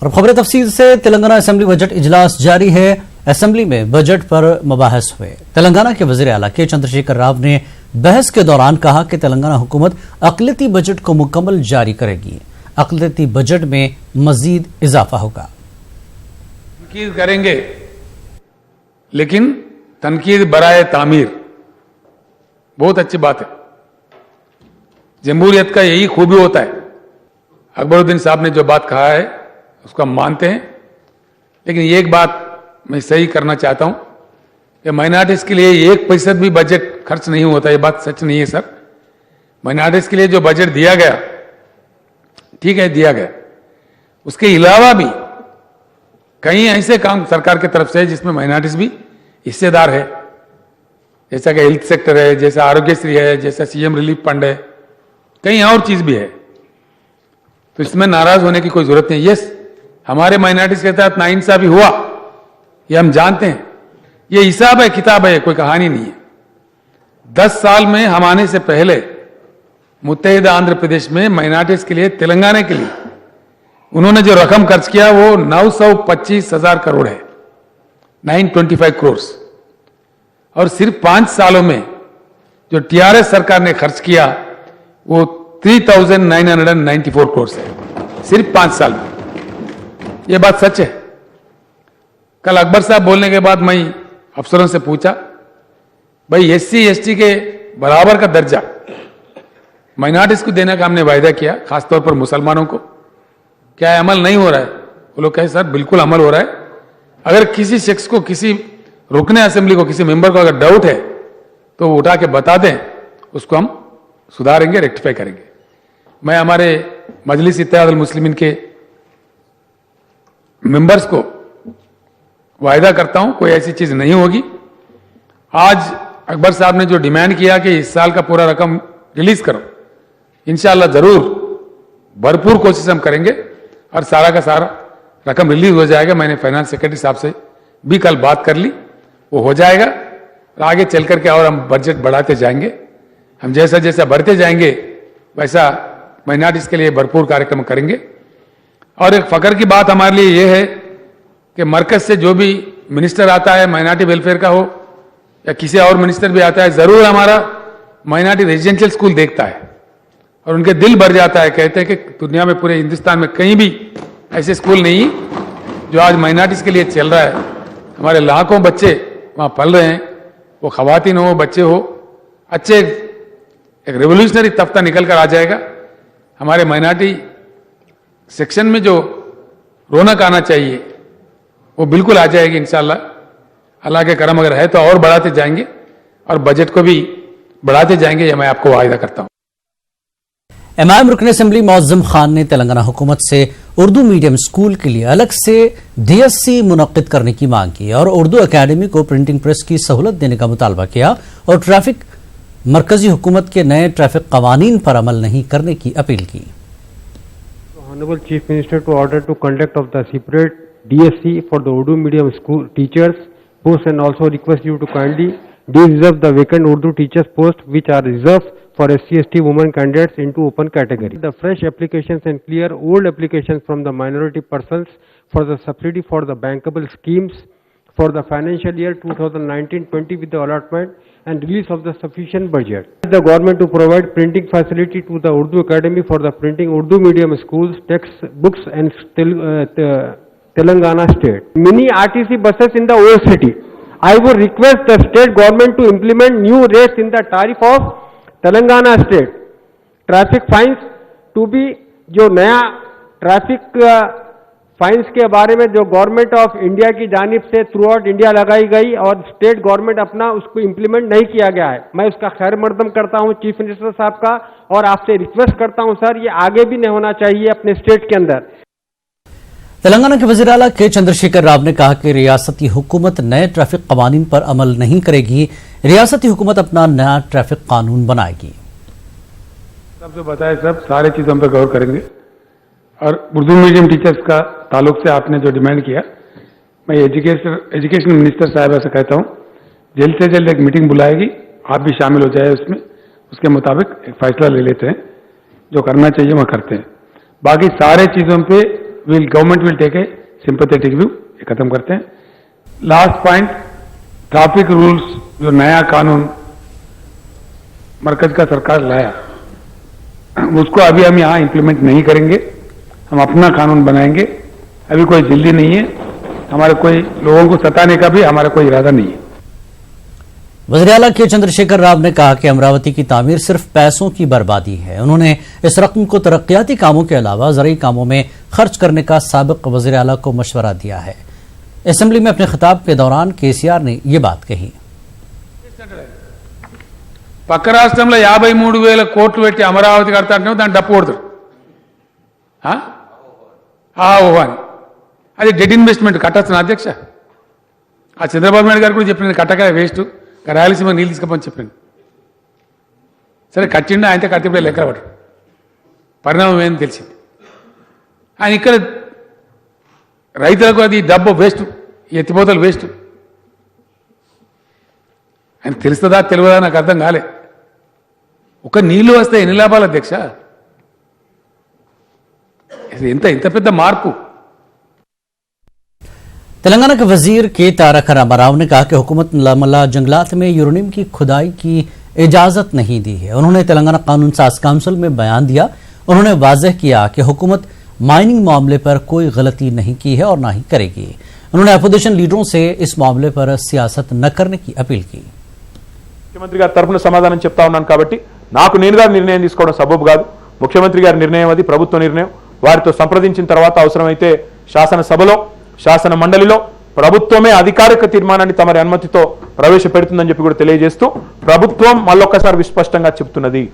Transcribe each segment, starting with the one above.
और खबर तफसील से तेलंगाना असेंबली बजट इजलास जारी है। असेंबली में बजट पर मुबाहस हुए। तेलंगाना के वजीर आला के चंद्रशेखर राव ने बहस के दौरान कहा कि तेलंगाना हुकूमत अक़लियती बजट को मुकम्मल जारी करेगी। अक़लियती बजट में मजीद इजाफा होगा। तनकीद करेंगे, लेकिन तनकीद बराए तामीर बहुत अच्छी बात है। जमहूरियत का यही खूबी होता है। अकबरुद्दीन साहब ने जो बात कहा है उसको हम मानते हैं, लेकिन एक बात मैं सही करना चाहता हूं कि माइनॉरिटीज के लिए 1% भी बजट खर्च नहीं होता। ये बात सच नहीं है सर। माइनॉरिटीज के लिए जो बजट दिया गया, ठीक है, दिया गया। उसके अलावा भी कई ऐसे काम सरकार की तरफ से है जिसमें माइनॉरिटीज भी हिस्सेदार है, जैसा कि हेल्थ सेक्टर है, जैसा आरोग्यश्री है, जैसा सीएम रिलीफ फंड है, कई और चीज भी है। तो इसमें नाराज होने की कोई जरूरत नहीं। यस, हमारे माइनॉरिटीज के तहत नाइंसाफी हुआ, ये हम जानते हैं। ये हिसाब है, किताब है, कोई कहानी नहीं है। 10 साल में हम आने से पहले मुत्तहिदा आंध्र प्रदेश में माइनॉरिटीज के लिए, तेलंगाना के लिए उन्होंने जो रकम खर्च किया वो 925,000 करोड़ है, 925 करोड़। और सिर्फ 5 सालों में जो टीआरएस सरकार ने खर्च किया वो 3,994 करोड़ है, सिर्फ 5 साल में। ये बात सच है। कल अकबर साहब बोलने के बाद मैं अफसरों से पूछा, भाई SC ST के बराबर का दर्जा माइनॉरिटीज को देने का हमने वायदा किया, खासतौर पर मुसलमानों को, क्या अमल नहीं हो रहा है? वो लोग कहे सर बिल्कुल अमल हो रहा है। अगर किसी शख्स को, किसी रुकने असेंबली को, किसी मेंबर को अगर डाउट है तो वो उठा के बता दें, उसको हम सुधारेंगे, रेक्टिफाई करेंगे। मैं हमारे मजलिस इत्तेहादुल मुस्लिमीन के मेंबर्स को वायदा करता हूं कोई ऐसी चीज नहीं होगी। आज अकबर साहब ने जो डिमांड किया कि इस साल का पूरा रकम रिलीज करो, इंशाअल्लाह जरूर भरपूर कोशिश हम करेंगे और सारा का सारा रकम रिलीज हो जाएगा। मैंने फाइनेंस सेक्रेटरी साहब से भी कल बात कर ली, वो हो जाएगा। और आगे चल करके और हम बजट बढ़ाते जाएंगे। हम जैसा जैसा बढ़ते जाएंगे वैसा माइनॉरिटीज के लिए भरपूर कार्यक्रम करेंगे। और एक फकर की बात हमारे लिए यह है कि मरकज से जो भी मिनिस्टर आता है, माइनॉरिटी वेलफेयर का हो या किसी और मिनिस्टर भी आता है, जरूर हमारा माइनॉरिटी रेजिडेंशियल स्कूल देखता है और उनके दिल भर जाता है। कहते हैं कि दुनिया में, पूरे हिंदुस्तान में कहीं भी ऐसे स्कूल नहीं जो आज माइनॉरिटीज के लिए चल रहा है। हमारे लाखों बच्चे वहां पल रहे हैं, वो खवातीन हो, बच्चे हो, अच्छे एक रेवोल्यूशनरी तफ्ता निकल कर आ जाएगा। हमारे माइनॉरिटी सेक्शन में जो रौनक आना चाहिए वो बिल्कुल आ जाएगी इंशाल्लाह। अल्लाह के करम अगर है तो और बढ़ाते जाएंगे और बजट को भी बढ़ाते जाएंगे, यह मैं आपको वायदा करता हूं। इमाम रुकन असेंबली मौज़्ज़म खान ने तेलंगाना हुकूमत से उर्दू मीडियम स्कूल के लिए अलग से DSC मुनक्किद करने की मांग की और उर्दू अकेडमी को प्रिंटिंग प्रेस की सहूलत देने का मुतालबा किया और ट्रैफिक मरकजी हुकूमत के नए ट्रैफिक कवानीन पर अमल नहीं करने की अपील की। Honorable Chief Minister to order to conduct of the separate DSC for the Urdu medium school teachers post and also request you to kindly de-reserve the vacant Urdu teachers post which are reserved for SC/ST women candidates into open category. The fresh applications and clear old applications from the minority persons for the subsidy for the bankable schemes for the financial year 2019-20 with the allotment and release of the sufficient budget. The government to provide printing facility to the Urdu Academy for the printing Urdu medium schools, textbooks and Telangana state. Mini RTC buses in the old city. I would request the state government to implement new rates in the tariff of Telangana state. Traffic fines to be जो नया traffic fines के बारे में जो government of India की जानिब से through out India लगाई गई और स्टेट गवर्नमेंट अपना उसको इम्प्लीमेंट नहीं किया गया है, मैं उसका खैर मकदम करता हूं चीफ मिनिस्टर साहब का और आपसे रिक्वेस्ट करता हूं सर, ये आगे भी नहीं होना चाहिए अपने स्टेट के अंदर। तेलंगाना के वज़ीर आला के चंद्रशेखर राव ने कहा कि रियासती हुकूमत नए ट्रैफिक कवानीन पर अमल नहीं करेगी। रियासती हुकूमत अपना नया ट्रैफिक कानून बनाएगी। सबसे बताया सब सारे चीजों पर गौर करेंगे। और उर्दू मीडियम टीचर्स का ताल्लुक से आपने जो डिमांड किया, मैं एजुकेशन मिनिस्टर साहिबा से कहता हूं जल्द से जल्द एक मीटिंग बुलाएगी, आप भी शामिल हो जाए उसमें, उसके मुताबिक एक फैसला ले लेते हैं, जो करना चाहिए वह करते हैं। बाकी सारे चीजों पे government will take a sympathetic view. ये खत्म करते हैं। लास्ट पॉइंट, ट्रैफिक रूल्स जो नया कानून मरकज का सरकार लाया, उसको अभी हम यहां इंप्लीमेंट नहीं करेंगे, हम अपना कानून बनाएंगे। अभी कोई जल्दी नहीं है, हमारे कोई लोगों को सताने का भी हमारा कोई इरादा नहीं है। वज़ीर आला के चंद्रशेखर राव ने कहा कि अमरावती की तामीर सिर्फ पैसों की बर्बादी है। उन्होंने इस रकम को तरक्याती कामों के अलावा ज़रूरी कामों में खर्च करने का साबिक वज़ीर आला को मशवरा दिया है। असेंबली में अपने खिताब के दौरान केसीआर ने ये बात कही। పక్క రాష్ట్రంలో 53,000 కోట్లు పెట్టి అమరావతి కడతాంటే దాన్ని డప్పు కొడతారు. ఓహని అది డెడ్ ఇన్వెస్ట్మెంట్ కట్టచ్చు అధ్యక్ష. ఆ చంద్రబాబు నాయుడు గారు కూడా చెప్పింది కట్టక వేస్ట్, రాయలసీమ నీళ్ళు తీసుకపోని చెప్పింది. సరే కట్టిండు, ఆయనతో కట్టిపోయి లెక్క పడు పరిణామం ఏంది తెలిసింది. ఆయన ఇక్కడ రైతులకు అది డబ్బు వేస్ట్, ఎత్తిపోతలు వేస్ట్. ఆయన తెలుస్తుందా తెలియదా నాకు అర్థం కాలే. ఒక నీళ్లు వస్తే ఎన్ని లాభాలు అధ్యక్ష? ఎంత పెద్ద మార్పు. तेलंगाना के वजीर के तारक रामाराव ने कहा कि हुकूमत नमला जंगलात में यूरेनियम की खुदाई की इजाजत नहीं दी है। उन्होंने तेलंगाना कानून साज काउंसिल में बयान दिया। उन्होंने वाजह किया कि हुकूमत माइनिंग मामले पर कोई गलती नहीं की है और ना ही करेगी। उन्होंने अपोजिशन लीडरों से इस मामले पर सियासत न करने की अपील की। ముఖ్యమంత్రి గారి తరఫున సమాధానం చెప్తా ఉన్నాను కాబట్టి నాకు నేనుగా నిర్ణయం తీసుకోవడం సబబు కాదు. ముఖ్యమంత్రి గారి నిర్ణయం, అది ప్రభుత్వ నిర్ణయం. వారితో సంప్రదించిన తర్వాత అవసరమైతే శాసనసభలో, శాసన మండలిలో ప్రభుత్వమే అధికారిక తీర్మానాన్ని తమరి అనుమతితో ప్రవేశపెడుతుందని చెప్పి కూడా తెలియజేస్తూ, ప్రభుత్వం మళ్ళొక్కసారి విస్పష్టంగా చెప్తున్నది,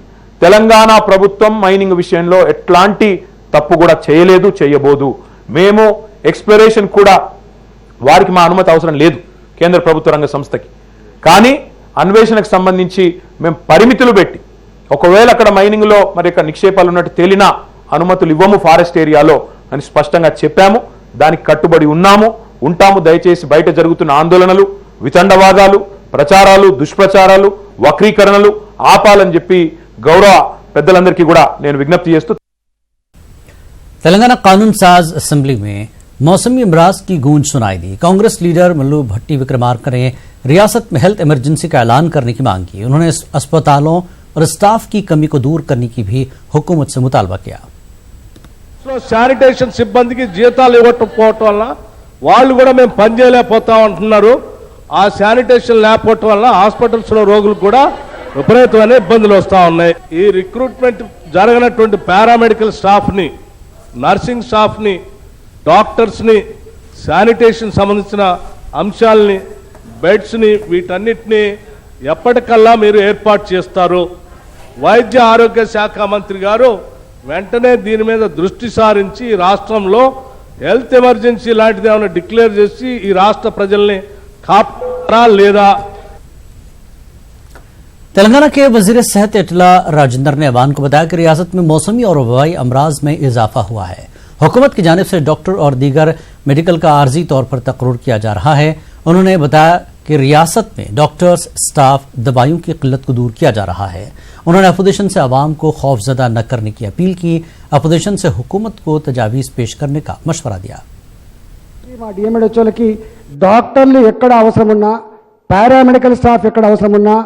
తెలంగాణ ప్రభుత్వం మైనింగ్ విషయంలో ఎట్లాంటి తప్పు కూడా చేయలేదు, చేయబోదు. మేము ఎక్స్ప్లోరేషన్ కూడా వారికి మా అనుమతి అవసరం లేదు కేంద్ర ప్రభుత్వ రంగ సంస్థకి. కానీ అన్వేషణకు సంబంధించి మేము పరిమితులు పెట్టి, ఒకవేళ అక్కడ మైనింగ్లో మరి యొక్క నిక్షేపాలు ఉన్నట్టు తేలినా అనుమతులు ఇవ్వము ఫారెస్ట్ ఏరియాలో అని స్పష్టంగా చెప్పాము. దానికి కట్టుబడి ఉన్నాము, ఉంటాము. దయచేసి బయట జరుగుతున్న ఆందోళనలు, వితండవాదాలు, ప్రచారాలు, దుష్ప్రచారాలు, వక్రీకరణలు ఆపాలని చెప్పి గౌరవ పెద్దలందరికీ కూడా నేను విజ్ఞప్తి చేస్తూ, तेलंगाना कानून साज असेंबली में मौसमी अमराज की गूंज सुनाई दी। कांग्रेस लीडर मल्लू भट्टी विक्रमार्का ने रियासत में हेल्थ इमरजेंसी का ऐलान करने की मांग की। उन्होंने अस्पतालों और स्टाफ की कमी को दूर करने की भी हुकूमत से मुतालबा किया। శానిటేషన్ సిబ్బందికి జీతాలు ఇవ్వకపోవటం వల్ల వాళ్ళు కూడా మేము పనిచేయలేకపోతాం అంటున్నారు. ఆ శానిటేషన్ లేకపోవటం వల్ల హాస్పిటల్స్ లో రోగులు కూడా విపరీతమైన ఇబ్బందులు వస్తూ ఉన్నాయి. ఈ రిక్రూట్మెంట్ జరగనటువంటి పారామెడికల్ స్టాఫ్ ని, నర్సింగ్ స్టాఫ్ ని, డాక్టర్స్ ని, శానిటేషన్ సంబంధించిన అంశాలని, బెడ్స్ ని, వీటన్నిటిని ఎప్పటికల్లా మీరు ఏర్పాటు చేస్తారు? వైద్య ఆరోగ్య శాఖ మంత్రి గారు వెంటనే దీని మీద దృష్టి సారించి రాష్ట్రంలో హెల్త్ ఎమర్జెన్సీ లాంటిది ఏమైనా డిక్లేర్ చేసి ఈ రాష్ట్ర ప్రజల్ని కాపాడారా లేదా? तेलंगाना के वजीर सेहत अटला राजेंद्र ने अवान को बताया कि रियासत में मौसमी और वबाई अमराज में इजाफा हुआ है। हुकूमत की जानिब से डॉक्टर और दीगर मेडिकल का आर्जी तौर पर तकरूर किया जा रहा है। उन्होंने बताया कि रियासत में डॉक्टर्स, स्टाफ, दवाइयों की किल्लत को दूर किया जा रहा है। उन्होंने अपोजिशन से आवाम को खौफजदा न करने की अपील की। अपोजिशन से हुकूमत को तजावीज़ पेश करने का मशवरा दिया। మా డిఎంఎడ్హెచ్ఓలకి డాక్టర్లు ఎక్కడ అవసరం ఉన్నా, పారామెడికల్ స్టాఫ్ ఎక్కడ అవసరం ఉన్నా,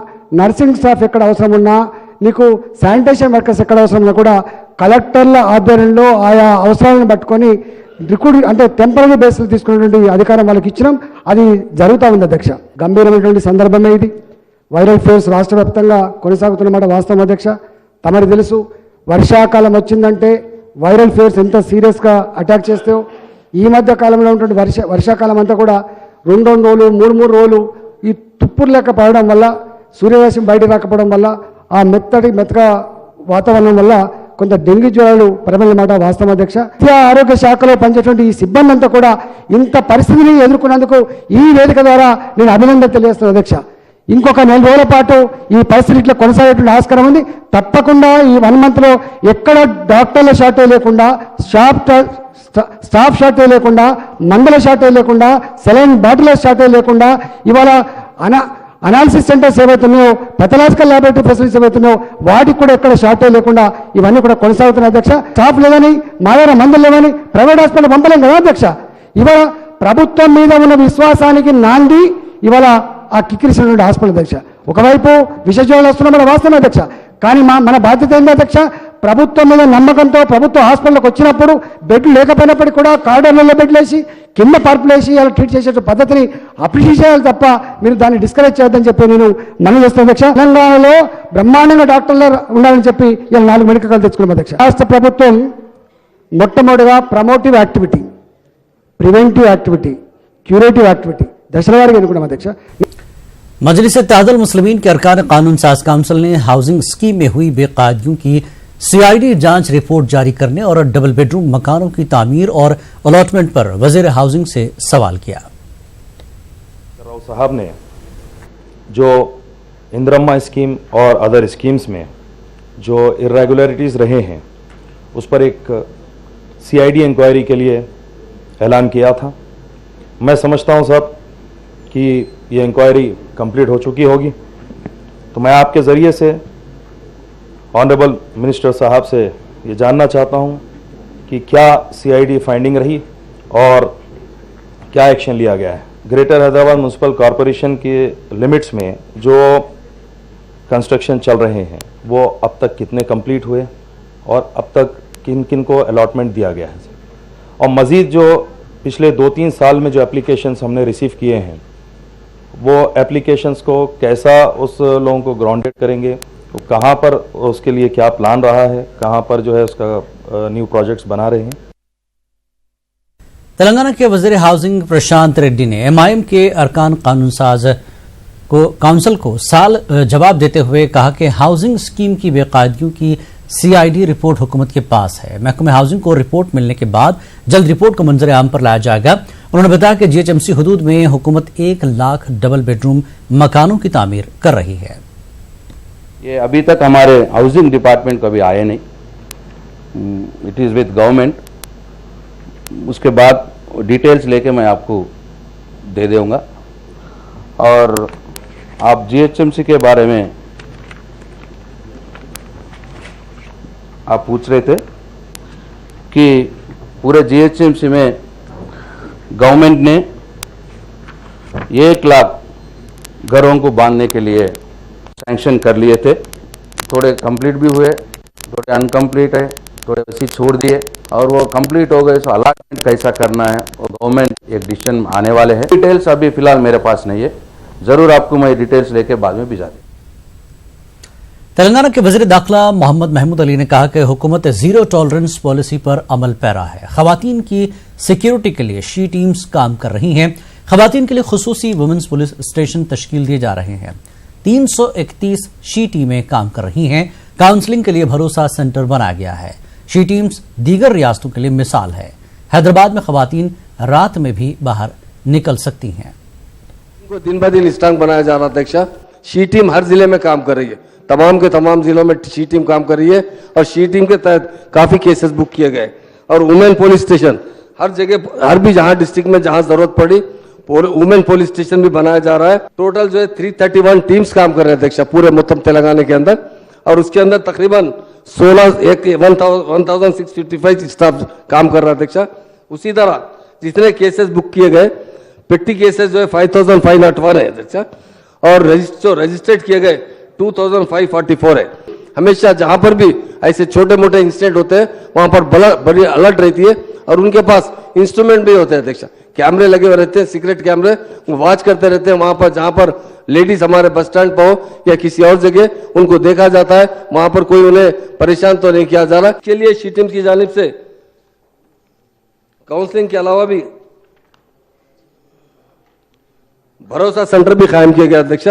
నర్సింగ్ స్టాఫ్ ఎక్కడ అవసరం ఉన్నా, నీకు శానిటేషన్ వర్కర్స్ ఎక్కడ అవసరం ఉన్నా కూడా కలెక్టర్ల ఆధ్వర్యంలో ఆయా అవసరాలను పట్టుకొని రిక్రూట్ అంటే టెంపరీ బేస్లో తీసుకున్నటువంటి అధికారం వాళ్ళకి ఇచ్చినాం. అది జరుగుతూ ఉంది అధ్యక్ష. గంభీరమైనటువంటి సందర్భమే ఇది. వైరల్ ఫేర్స్ రాష్ట్ర వ్యాప్తంగా కొనసాగుతున్నమాట వాస్తవం అధ్యక్ష. తమరికి తెలుసు, వర్షాకాలం వచ్చిందంటే వైరల్ ఫేర్స్ ఎంత సీరియస్గా అటాక్ చేస్తాయో. ఈ మధ్య కాలంలో ఉన్నటువంటి వర్షాకాలం అంతా కూడా 2 రోజులు 3 రోజులు ఈ తుప్పురు లెక్క పడడం వల్ల, సూర్యరశ్మి బయట రాకపోవడం వల్ల, ఆ మెత్తగా వాతావరణం వల్ల కొంత డెంగ్యూ జ్వరాలు ప్రబలినమాట వాస్తవం అధ్యక్ష. విద్యా ఆరోగ్య శాఖలో పనిచేటువంటి ఈ సిబ్బంది అంతా కూడా ఇంత పరిస్థితిని ఎదుర్కొన్నందుకు ఈ వేదిక ద్వారా నేను అభినందన తెలియజేస్తున్నాను అధ్యక్ష. ఇంకొక 4 రోజుల పాటు ఈ పరిస్థితి ఇట్లా కొనసాగేటువంటి ఆస్కారం ఉంది. తప్పకుండా ఈ 1 మంత్లో ఎక్కడ డాక్టర్ల షార్టేజ్ లేకుండా, స్టాఫ్ షార్టేజ్ లేకుండా, మందుల షార్టేజ్ లేకుండా, సెలైన్ బాటిల్ షార్టేజ్ లేకుండా, ఇవాళ అనాలిసిస్ సెంటర్స్ ఏవైతున్నాయో పెథలాజికల్ ల్యాబొరేటరీ ఫెసిలిటీస్ ఏవైతున్నాయో వాటికి కూడా ఎక్కడ షార్టేజ్ లేకుండా ఇవన్నీ కూడా కొనసాగుతున్నాయి అధ్యక్ష. స్టాఫ్ లేదని మా దగ్గర మందులు లేవని ప్రైవేట్ హాస్పిటల్ పంపలేం కదా అధ్యక్ష. ఇవాళ ప్రభుత్వం మీద ఉన్న విశ్వాసానికి నాంది ఇవాళ ఆ కిక్కిరిసినటువంటి హాస్పిటల్ అధ్యక్ష. ఒకవైపు విషజ్వరాలు వస్తున్న మన వాస్తవం అధ్యక్ష, కానీ మన బాధ్యత ఏంటి అధ్యక్ష, ప్రభుత్వం మీద నమ్మకంతో ప్రభుత్వ హాస్పిటల్కి వచ్చినప్పుడు బెడ్లు లేకపోయినప్పటికీ కూడా కారిడార్లలో బెడ్లు వేసి కింద పరుపులు వేసి అలా ట్రీట్ చేసే పద్ధతిని అప్రిషియేట్ చేయాలి తప్ప మీరు దాన్ని డిస్కరేజ్ చేయొద్దని చెప్పి నేను మనం చేస్తాను అధ్యక్ష. తెలంగాణలో బ్రహ్మాండంగా డాక్టర్లు ఉండాలని చెప్పి ఇలా 4 మెడికల్ కాలేజీలు తెచ్చుకున్నాం అధ్యక్ష. రాష్ట్ర ప్రభుత్వం మొట్టమొదటిగా promotive activity, preventive activity, curative activity దశల వారీగా ఎన్నుకున్నాం అధ్యక్ష. मजलिस-ए-इत्तेहादुल मुस्लिमीन के अरकान कानून साज काउंसिल ने हाउसिंग स्कीम में हुई बेकायदगियों की सीआईडी जांच रिपोर्ट जारी करने और डबल बेडरूम मकानों की तामीर और अलॉटमेंट पर वजीर हाउसिंग से सवाल किया। राव साहब ने जो इंदिरम्मा स्कीम और अदर स्कीम्स में जो इरेगुलरिटीज़ रहे हैं उस पर एक सीआईडी इंक्वायरी के लिए ऐलान किया था। मैं समझता हूं साहब कि ये इंक्वायरी कंप्लीट हो चुकी होगी, तो मैं आपके ज़रिए से ऑनरेबल मिनिस्टर साहब से ये जानना चाहता हूं कि क्या सीआईडी फाइंडिंग रही और क्या एक्शन लिया गया है। ग्रेटर हैदराबाद म्यूनसिपल कॉरपोरेशन के लिमिट्स में जो कंस्ट्रक्शन चल रहे हैं वो अब तक कितने कंप्लीट हुए और अब तक किन किन को अलॉटमेंट दिया गया है, और मज़ीद जो पिछले 2-3 साल में जो एप्लीकेशंस हमने रिसीव किए हैं वो एप्लीकेशंस को कैसा उस लोगों को ग्राउंडेड करेंगे, तो कहाँ पर उसके लिए क्या प्लान रहा है, कहाँ पर जो है उसका न्यू प्रोजेक्ट्स बना रहे हैं। तेलंगाना के वजीर हाउसिंग प्रशांत रेड्डी ने एमआईएम के अरकान कानून साज काउंसिल को जवाब देते हुए कहा कि हाउसिंग स्कीम की बेकायदगियों की सीआईडी रिपोर्ट हुकूमत के पास है। महकमे हाउसिंग को रिपोर्ट मिलने के बाद जल्द रिपोर्ट को मंजर आम पर लाया जाएगा। उन्होंने बताया कि जीएचएमसी हुदूद में हुकूमत 1 लाख डबल बेडरूम मकानों की तामीर कर रही है। ये अभी तक हमारे हाउसिंग डिपार्टमेंट को भी आए नहीं, इट इज़ विद गवर्नमेंट। उसके बाद डिटेल्स लेके मैं आपको दे दूंगा। और आप जीएचएमसी के बारे में आप पूछ रहे थे कि पूरे जीएचएमसी में गवर्नमेंट ने 1 लाख घरों को बांधने के लिए सैंक्शन कर लिए थे। थोड़े कंप्लीट भी हुए, थोड़े अनकम्प्लीट है, थोड़े वैसे छोड़ दिए, और वो कंप्लीट हो गए। सो अलॉटमेंट कैसा करना है वो गवर्नमेंट एक डिसीजन आने वाले हैं। डिटेल्स अभी फिलहाल मेरे पास नहीं है, ज़रूर आपको मैं डिटेल्स लेके बाद में भिजा दूँ। तेलंगाना के वजीर दाखिला मोहम्मद महमूद अली ने कहा कि हुकूमत जीरो टॉलरेंस पॉलिसी पर अमल पैरा है। खवातीन की सिक्योरिटी के लिए शी टीम्स काम कर रही हैं। खवातीन के लिए खुसूसी वुमेन्स पुलिस स्टेशन तश्कील दिए जा रहे हैं। 331 शी टीमें काम कर रही हैं। काउंसलिंग के लिए भरोसा सेंटर बनाया गया है। शी टीम्स दीगर रियासतों के लिए मिसाल है। हैदराबाद में खवातीन रात में भी बाहर निकल सकती हैं। दिन ब दिन स्ट्रांग बनाया जा रहा है अध्यक्ष। शी टीम हर जिले में काम कर रही है, तमाम के तमाम जिलों में शी टीम काम कर रही है, और शी टीम के तहत काफ़ी केसेस बुक किए गए। और वुमेन पुलिस स्टेशन हर जगह, हर भी जहां डिस्ट्रिक्ट में जहां जरूरत पड़ी वुमेन पुलिस स्टेशन भी बनाया जा रहा है। टोटल जो है 331 टीम्स काम कर रहे हैं अध्यक्ष पूरे मुत्तम तेलंगाना के अंदर, और उसके अंदर तकरीबन 16,655 स्टाफ काम कर रहा है अध्यक्ष। उसी तरह जितने केसेस बुक किए गए, पेटी केसेस जो है 5,501 है अध्यक्ष, और रजिस्टर्ड किए गए 2,544 है। हमेशा जहां पर भी ऐसे छोटे मोटे इंसिडेंट होते हैं वहां पर बड़ी अलर्ट रहती है, और उनके पास इंस्ट्रूमेंट भी होते हैं अध्यक्ष। कैमरे लगे हुए रहते हैं, सीक्रेट कैमरे, वो वॉच करते रहते हैं वहां पर। जहां पर लेडीज हमारे बस स्टैंड पर हो या किसी और जगह, उनको देखा जाता है, वहां पर कोई उन्हें परेशान तो नहीं किया जा रहा। इसके लिए शी टीम की जानिब से काउंसलिंग के अलावा भी भरोसा सेंटर भी कायम किया गया अध्यक्ष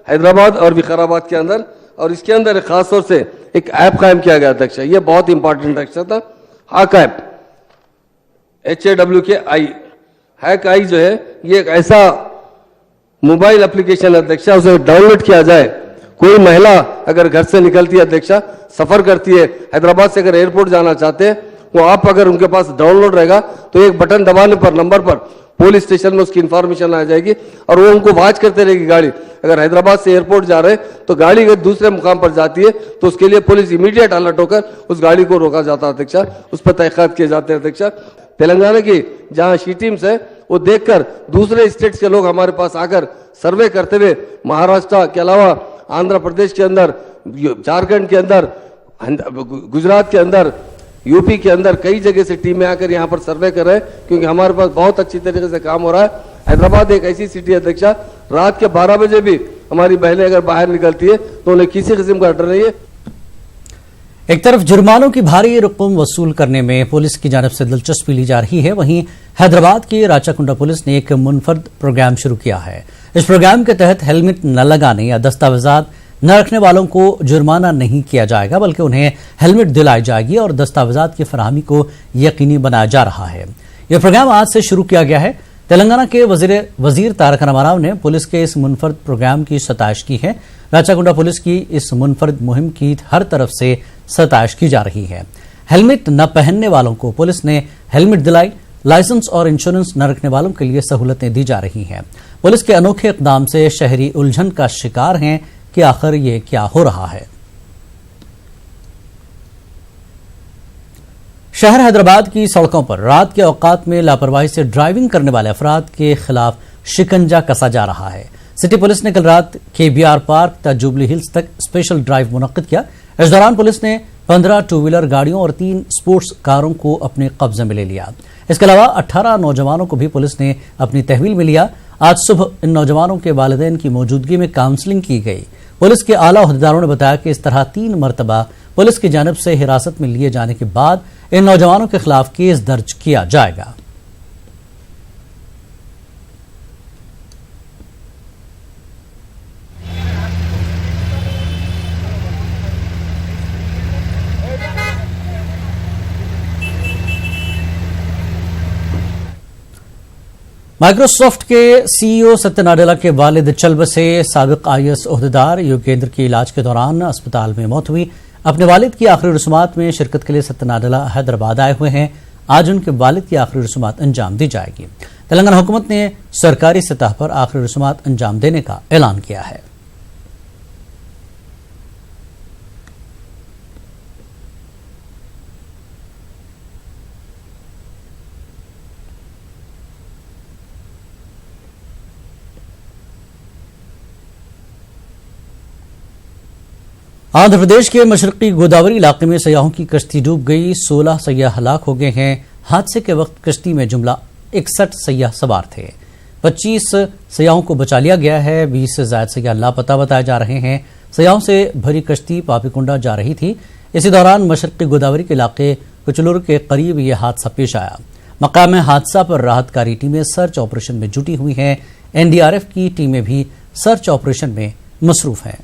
हैदराबाद और विकाराबाद के अंदर, और इसके अंदर खास तौर से एक ऐप कायम किया गया अध्यक्ष। ये बहुत इंपॉर्टेंट अध्यक्ष था, हाक ऐप, HAWKI। हैक आई जो है ये एक ऐसा मोबाइल एप्लीकेशन अध्यक्ष, उसे डाउनलोड किया जाए। कोई महिला अगर घर से निकलती है अध्यक्ष, सफर करती है, हैदराबाद से अगर एयरपोर्ट जाना चाहते हैं, वो आप अगर उनके पास डाउनलोड रहेगा तो एक बटन दबाने पर नंबर पर पुलिस स्टेशन में उसकी इन्फॉर्मेशन आ जाएगी और वो उनको वॉच करते रहेगी गाड़ी। अगर हैदराबाद से एयरपोर्ट जा रहे हैं तो गाड़ी अगर दूसरे मुकाम पर जाती है तो उसके लिए पुलिस इमीडिएट अलर्ट होकर उस गाड़ी को रोका जाता है अध्यक्षा, उस पर तहकीकात किए जाते हैं अध्यक्षा। तेलंगाना की जहां शी टीम्स है वो देखकर दूसरे स्टेट्स के लोग हमारे पास आकर सर्वे करते हुए महाराष्ट्र के अलावा आंध्र प्रदेश के अंदर, झारखंड के अंदर, गुजरात के अंदर, यूपी के अंदर कई जगह से टीमें आकर यहाँ पर सर्वे कर रहे हैं, क्योंकि हमारे पास बहुत अच्छी तरीके से काम हो रहा है। हैदराबाद एक ऐसी सिटी है अध्यक्षा, रात के 12 बजे भी हमारी बहनें अगर बाहर निकलती है तो उन्हें किसी किस्म का डर नहीं है। एक तरफ जुर्मानों की भारी रकम वसूल करने में पुलिस की जानब से दिलचस्पी ली जा रही है, वहीं हैदराबाद की राचाकुंडा पुलिस ने एक मुनफरद प्रोग्राम शुरू किया है। इस प्रोग्राम के तहत हेलमेट न लगाने या दस्तावेजात न रखने वालों को जुर्माना नहीं किया जाएगा, बल्कि उन्हें हेलमेट दिलाई जाएगी और दस्तावेजात की फराहमी को यकीनी बनाया जा रहा है। यह प्रोग्राम आज से शुरू किया गया है। तेलंगाना के वजीर तारक रामाराव ने पुलिस के इस मुनफरद प्रोग्राम की सताइश की है। राचाकुंडा पुलिस की इस मुनफरद मुहिम की हर तरफ से सताइश की जा रही है। हेलमेट न पहनने वालों को पुलिस ने हेलमेट दिलाई, लाइसेंस और इंश्योरेंस न रखने वालों के लिए सहूलतें दी जा रही हैं। पुलिस के अनोखे इकदाम से शहरी उलझन का शिकार हैं कि आखिर ये क्या हो रहा है। शहर हैदराबाद की सड़कों पर रात के औकात में लापरवाही से ड्राइविंग करने वाले अफराद के खिलाफ शिकंजा कसा जा रहा है। सिटी पुलिस ने कल रात KBR पार्क तथा जुबली हिल्स तक स्पेशल ड्राइव मुनक्किद किया। इस दौरान पुलिस ने 15 टू व्हीलर गाड़ियों और 3 स्पोर्ट्स कारों को अपने कब्जे में ले लिया। इसके अलावा 18 नौजवानों को भी पुलिस ने अपनी तहवील में लिया। आज सुबह इन नौजवानों के वालिदैन की मौजूदगी में काउंसलिंग की गई। पुलिस के आला अहदेदारों ने बताया कि इस तरह 3 मरतबा पुलिस की जानिब से हिरासत में लिए जाने के बाद इन नौजवानों के खिलाफ केस दर्ज किया जाएगा। माइक्रोसॉफ्ट के CEO सत्य नाडेला के वालिद चल बसे साबिक IAS ओहदेदार योगेंद्र के इलाज के दौरान अस्पताल में मौत हुई। अपने वालिद की आखिरी रस्मात में शिरकत के लिए सत्य नाडेला हैदराबाद आए हुए हैं। आज उनके वालिद की आखिरी रस्मात अंजाम दी जाएगी। तेलंगाना हुकूमत ने सरकारी सतह पर आखिरी रस्मात अंजाम देने का ऐलान किया है। आंध्र प्रदेश के मशरकी गोदावरी इलाके में सयाहों की कश्ती डूब गई। 16 सयाह हलाक हो गए हैं। हादसे के वक्त कश्ती में जुमला 61 सयाह सवार थे। 25 सयाहों को बचा लिया गया है। 20 से ज्यादा सयाह लापता बताए जा रहे हैं। सयाहों से भरी कश्ती पापीकुंडा जा रही थी। इसी दौरान मशरकी गोदावरी के इलाके कुचलुर के करीब यह हादसा पेश आया। मकाम हादसा पर राहतकारी टीमें सर्च ऑपरेशन में जुटी हुई हैं। NDRF की टीमें भी सर्च ऑपरेशन में मसरूफ हैं।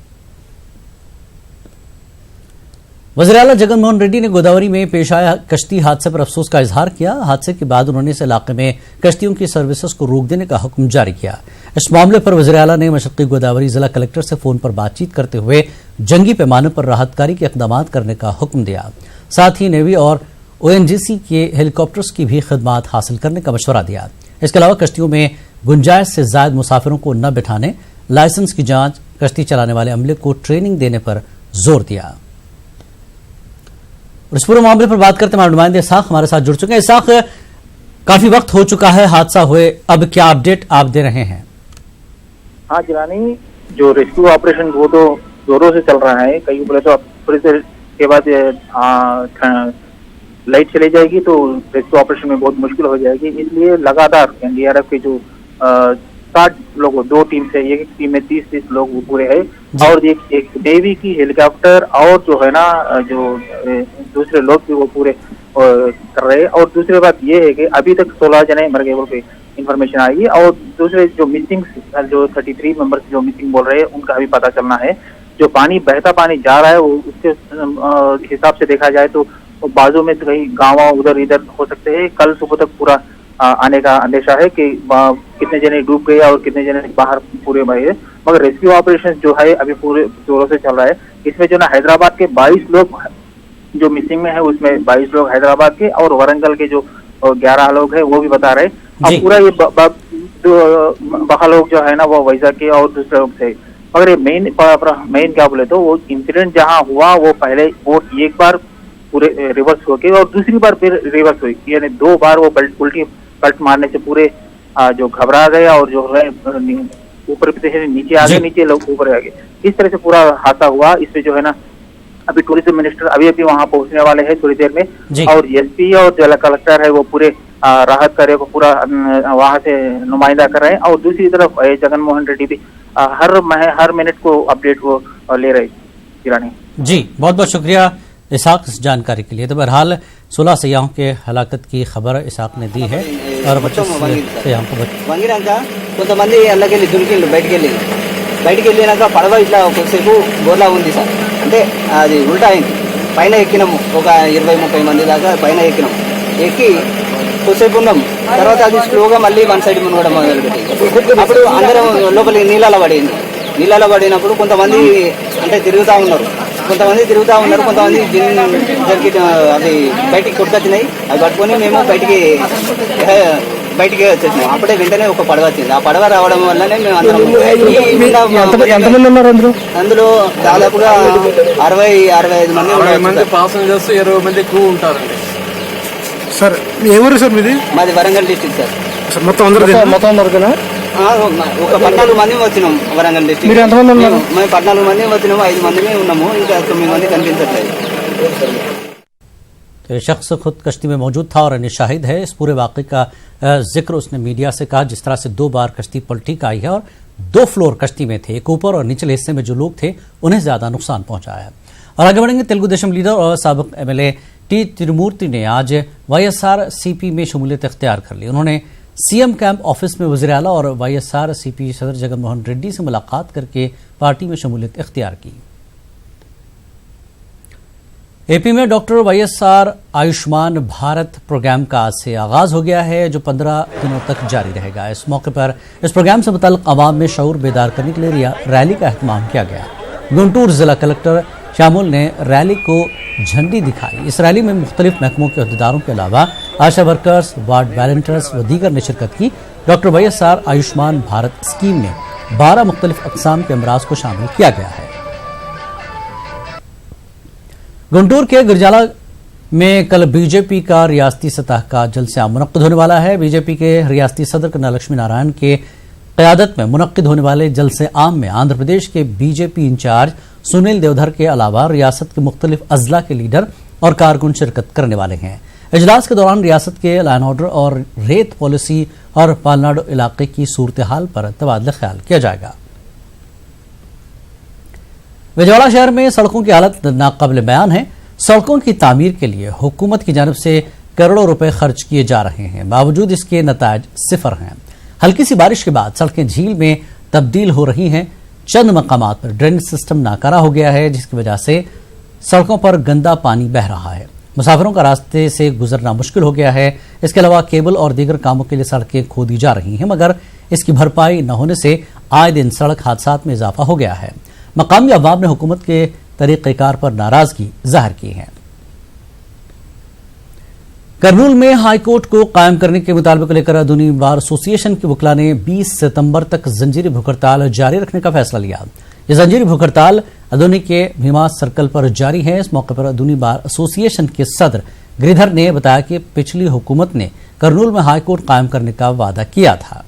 वज़ीर आला जगन मोहन रेड्डी ने गोदावरी में पेश आया कश्ती हादसे पर अफसोस का इजहार किया। हादसे के बाद उन्होंने इस इलाके में कश्तियों की सर्विसेज को रोक देने का हुक्म जारी किया। इस मामले पर वज़ीर आला ने मशरकी गोदावरी जिला कलेक्टर से फोन पर बातचीत करते हुए जंगी पैमाने पर राहतकारी के इक़दाम करने का हुक्म दिया। साथ ही नेवी और ONGC के हेलीकॉप्टर्स की भी खिदमात हासिल करने का मशवरा दिया। इसके अलावा कश्तियों में गुंजाइश से ज्यादा मुसाफिरों को न बिठाने, लाइसेंस की जांच, कश्ती चलाने वाले अमले को ट्रेनिंग देने पर जोर दिया। और इस पूरे मामले पर बात करते हमारे नुमाइंदे इसाक हमारे साथ जुड़ चुके हैं। इसाक, काफी वक्त हो चुका है हादसा हुए, अब क्या अपडेट आप दे रहे हैं? हाँ जिलानी, जो रेस्क्यू ऑपरेशन वो तो जोरों से चल रहा है। कहीं बोले तो थोड़ी देर के बाद लाइट चली जाएगी तो रेस्क्यू ऑपरेशन में बहुत मुश्किल हो जाएगी। इसलिए लगातार NDRF के जो 60 लोग, 2 टीम से, एक टीम में 30 लोग पूरे हैं और एक नेवी की हेलीकॉप्टर और जो है ना जो दूसरे लोग भी वो पूरे कर रहे हैं। और दूसरी बात ये है कि अभी तक 16 जने मर गए बोल के इन्फॉर्मेशन आई है। और दूसरे जो मिसिंग, जो 33 मेंबर्स जो मिसिंग बोल रहे हैं उनका अभी पता चलना है। जो पानी, बहता पानी जा रहा है उसके हिसाब से देखा जाए तो बाजू में कहीं गाँव उधर इधर हो सकते हैं। कल सुबह तक पूरा आने का अंदेशा है कि कितने जने डूब गए और कितने जने बाहर पूरे बहे। मगर रेस्क्यू ऑपरेशन जो है अभी पूरे जोरों से चल रहा है। इसमें जो ना हैदराबाद के 22 लोग जो मिसिंग में है उसमें 22 लोग हैदराबाद के और वरंगल के जो 11 लोग हैं वो भी बता रहे। अब पूरा ये बाकी लोग जो है ना वो वैसा के और दूसरे लोग से, अगर ये मेन क्या बोले तो वो इंसिडेंट जहाँ हुआ वो पहले वो एक बार पूरे रिवर्स हो गए और दूसरी बार फिर रिवर्स हुई, यानी 2 बार वो उल्टी पलट मारने से पूरे जो घबरा गया और जो है ऊपर से नीचे आ गए, नीचे लोग ऊपर आ गए, इस तरह से पूरा हादसा हुआ। इसमें जो है ना अभी टूरिज्म मिनिस्टर अभी वहां पहुंचने वाले हैं थोड़ी देर में, और एसपी और जिला कलेक्टर है वो पूरे राहत कार्य को पूरा वहां से नुमाइंदा कर रहे हैं, और दूसरी तरफ जगन मोहन रेड्डी भी हर मिनट को अपडेट वो ले रहे हैं। जी बहुत बहुत शुक्रिया इसाक इस जानकारी के लिए। तो बहरहाल 16 सयाहों के हलाकत की खबर इसाक ने दी है और 25 सयाहों को కొంతమంది అల్లకెళ్ళి దునికిళ్ళు బయటికి వెళ్ళినాక పడవ ఇట్లా ఒకసేపు బోర్లా ఉంది సార్, అంటే అది ఉల్టా అయింది. పైన ఎక్కినాము ఒక 20-30 మంది దాకా పైన ఎక్కినాం, ఎక్కి కొద్దిసేపు ఉన్నాం, తర్వాత అది స్లోగా మళ్ళీ వన్ సైడ్ మునగడం మొదలుపెట్టి అప్పుడు అందరం లోపలి నీళ్ళలో పడినప్పుడు కొంతమంది అంటే తిరుగుతూ ఉన్నారు, కొంతమంది జరిగి అది బయటికి కొట్టుకొచ్చినాయి, అవి పట్టుకొని మేము బయటికి వచ్చేసినాం. అప్పుడే వెంటనే ఒక పడవ వచ్చింది, ఆ పడవ రావడం వల్లనే మేము అందరం అందులో దాదాపుగా 60-65 మంది పాసెంజర్స్ 20 మంది క్రూ ఉంటారండి. సార్ ఎవరు సార్ మీది? మాది వరంగల్ డిస్ట్రిక్ట్ సార్. మొత్తం అందరు ఒక 14 మంది వచ్చినాం వరంగల్ డిస్ట్రిక్ట్. మీరు ఎంతమంది ఉన్నారు? మేము 14 మంది వచ్చినాము, 5 మంది ఉన్నాము, ఇంకా 9 మంది కనిపించట్లేదు. तो ये शख्स खुद कश्ती में मौजूद था और अन्य शाहिद है। इस पूरे वाक़े का जिक्र उसने मीडिया से कहा, जिस तरह से 2 बार कश्ती पलटी का आई है और 2 फ्लोर कश्ती में थे, एक ऊपर और निचले हिस्से में जो लोग थे उन्हें ज्यादा नुकसान पहुंचा है। और आगे बढ़ेंगे, तेलुगु देशम लीडर और साबिक MLA टी तिरुमूर्ति ने आज YSRCP में शमूलियत इख्तियार कर ली। उन्होंने CM कैंप ऑफिस में वज़ीर आला और YSRCP सदर जगन मोहन रेड्डी से मुलाकात करके पार्टी में शमूलियत इख्तियार की। AP में doctor YSR Ayushman Bharat programme का आज से आगाज हो गया है, जो 15 दिनों तक जारी रहेगा। इस मौके पर इस प्रोग्राम से मुताल्लिक़ आवाम में शऊर बेदार करने के लिए रैली का एहतमाम किया गया। गुंटूर जिला कलेक्टर श्यामुल ने रैली को झंडी दिखाई। इस रैली में मुख्तलिफ महकमों के अहदेदारों के अलावा आशा वर्कर्स, वार्ड वॉलंटियर्स व दीगर ने शिरकत की। Doctor YSR Ayushman Bharat scheme में 12 मुख्तलिफ अक़साम के अमराज को शामिल किया गया है। गुंटूर के गिरजाला में कल बीजेपी का रियासती सतह का जलसा मुनक्किद होने वाला है। बीजेपी के रियासती सदर कर्नल लक्ष्मी नारायण के क़यादत में मुनक्किद होने वाले जलसे आम में आंध्र प्रदेश के बीजेपी इंचार्ज सुनील देवधर के अलावा रियासत के मुख्तलिफ अजला के लीडर और कारकुन शिरकत करने वाले हैं। इजलास के दौरान रियासत के लॉ एंड ऑर्डर और रेत पॉलिसी और पालनाडु इलाके की सूरत हाल पर तबादला ख्याल किया जाएगा। विजयवाड़ा शहर में सड़कों की हालत नाकाबिल बयान है। सड़कों की तामीर के लिए हुकूमत की जानिब से करोड़ों रुपए खर्च किए जा रहे हैं, बावजूद इसके नताज सिफर हैं। हल्की सी बारिश के बाद सड़कें झील में तब्दील हो रही हैं। चंद मकामात पर ड्रेनेज सिस्टम नाकारा हो गया है, जिसकी वजह से सड़कों पर गंदा पानी बह रहा है। मुसाफिरों का रास्ते से गुजरना मुश्किल हो गया है। इसके अलावा केबल और दीगर कामों के लिए सड़कें खोदी जा रही हैं, मगर इसकी भरपाई न होने से आए दिन सड़क हादसात में इजाफा हो गया है। मकामी अवाम ने हुकूमत के तरीक़ेकार पर नाराजगी जाहिर की है। करनूल में हाईकोर्ट को कायम करने के मुतालबे को लेकर अदूनी बार एसोसिएशन के वकला ने 20 सितंबर तक जंजीरी भूख हड़ताल जारी रखने का फैसला लिया। यह जंजीरी भूख हड़ताल अदूनी के भीमा सर्कल पर जारी है। इस मौके पर अदूनी बार एसोसिएशन के सदर गिरिधर ने बताया कि पिछली हुकूमत ने करनूल में हाईकोर्ट कायम करने का वादा किया था।